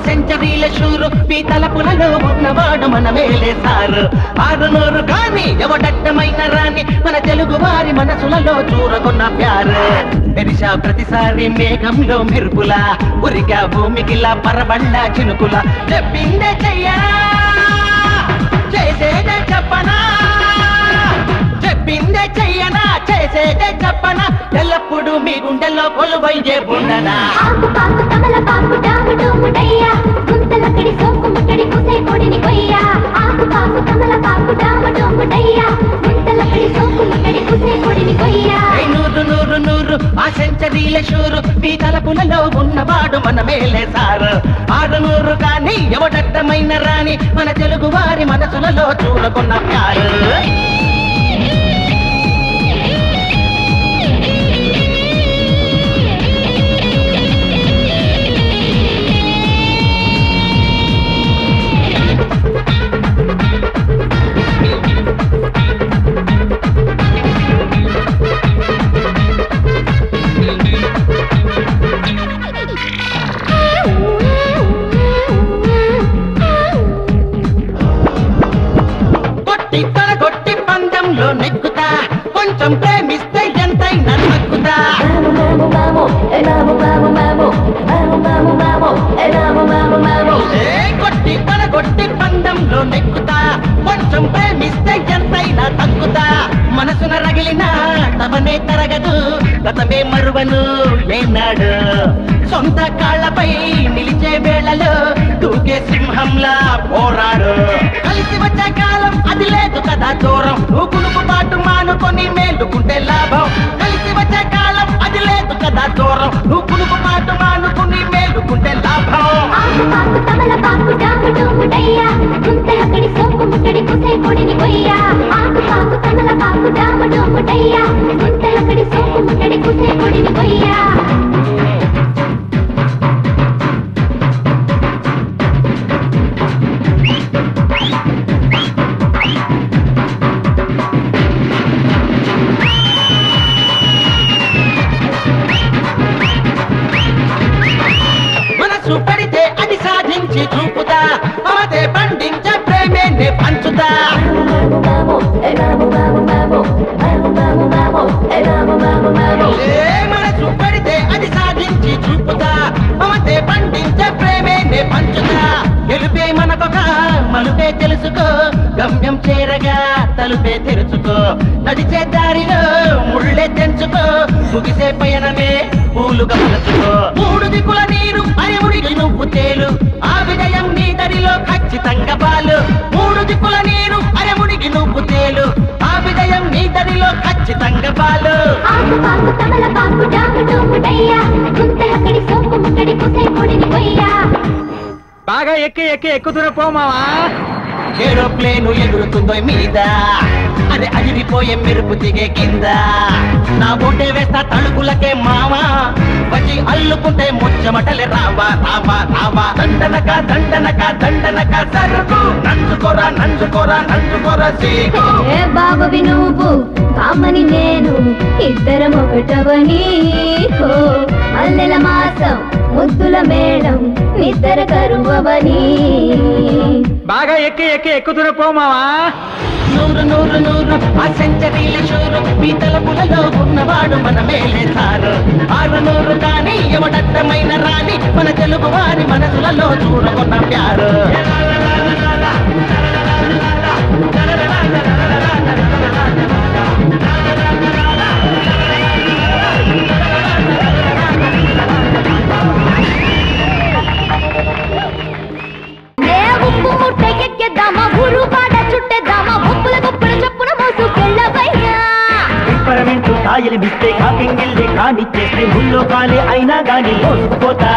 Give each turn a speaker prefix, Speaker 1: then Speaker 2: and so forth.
Speaker 1: సెంచరీల షూరు మీ తలపులలో ఉన్నవాడు మన మేలే సారు 600 కానీ ఎవడట్టమైన రాని మన తెలుగు వారి మనసులలో చూరగొన్న ప్యారు మెరిసా ప్రతిసారి మేఘంలో మెరుపులా ఉరిగా భూమికిలా పరబండ చినుకులా చెప్పిందే చెయ్యరా చేసేదే చెప్పనా చెప్పిందే చెయ్యనా చేసేదే చెప్పనా ఎల్లప్పుడు మీ గుండెల్లో కొలువయ్యే ఉండనా నూరు ఆ సెంచరీల షూరు మీ తలపులలో ఉన్నవాడు మన మేలే సారు 600 కానీ ఎవడట్టమైన రాని మన తెలుగు వారి మనసులలో చూరగొన్న ప్యారు కొట్టి పందంలో నెక్కుతా కొంచెం ప్రేమిస్తే ఎంతైనా నక్కుతా కొట్టి పందంలో నెక్కుతా కొంచెం ప్రేమిస్తే ఎంతైనా తక్కుతా మనసున రగిలిన తమనే తరగదు గతమే మరువను ఏనాడు సొంత కాళ్లపై నిలిచే వేళలో దూకే సింహంలా పోరాడు కలిసి వచ్చే కాలం అది లేదు కదా దూరం నువ్వు పాటు మానుకొని మేలుకుంటే లాభం కలిసి వచ్చే కాలం అది లేదు కదా దూరం నువ్వు పాటు మానుకొని మేలుకుంటే లాభం మనసు పడితే అది సాధించి చూపుతా మమతే పండించే ప్రేమే పంచుతా మనసు పడితే అది సాధించి చూపుతా మమతే పండించే ప్రేమే పంచుతా గెలుపే మనకొక మలుపే తెలుసుకో గమ్యం చేరగా తలుపే తెరుచుకో నడిచే దారిలో ముళ్ళే తెంచుకో ముగిసే పయనమే పూలుగా మలచుకో 3 దిక్కుల నీరు అరిముడికి నువ్వు తేలు ఆ విజయం నీ దరిలో ఖచ్చితంగా పాలు 3 దిక్కుల నీరు అరిముడికి నువ్వు తేలు ఆ విజయం నీ దరిలో ఖచ్చితంగా పాలు బాగా ఎక్కుతున్న పోమావా ఏరోప్లేను ఎగురుతుందో మీద అదే అదిరిపోయే మెరుపు దిగే కింద నా బొట్టే వేస్తా తణుకులకే మావా వచ్చి అల్లుకుంటే ముచ్చమటలే రావా రావా రావా దండనక దండనక దండనక సరుకు నంచుకోరా సీకు
Speaker 2: బాబవి నువ్వు కామని నేను ఇద్దరం ఒకటవని అల్లెల మాసం ముద్దుల మేడం నిద్ర కరువవని
Speaker 1: బాగా ఎక్కుతున్న పోమావా నూరు ఆ సెంచరీల షూరు మీ తలపులలో ఉన్నవాడు మన మేలే సారు 600 కానీ ఎవడట్టమైన రాని మన తెలుగు వారి మనసులలో చూరగొన్న ప్యారు కానిచ్చేస్తే ముల్లో కాలే అయినా గాని మోసుకుపోతా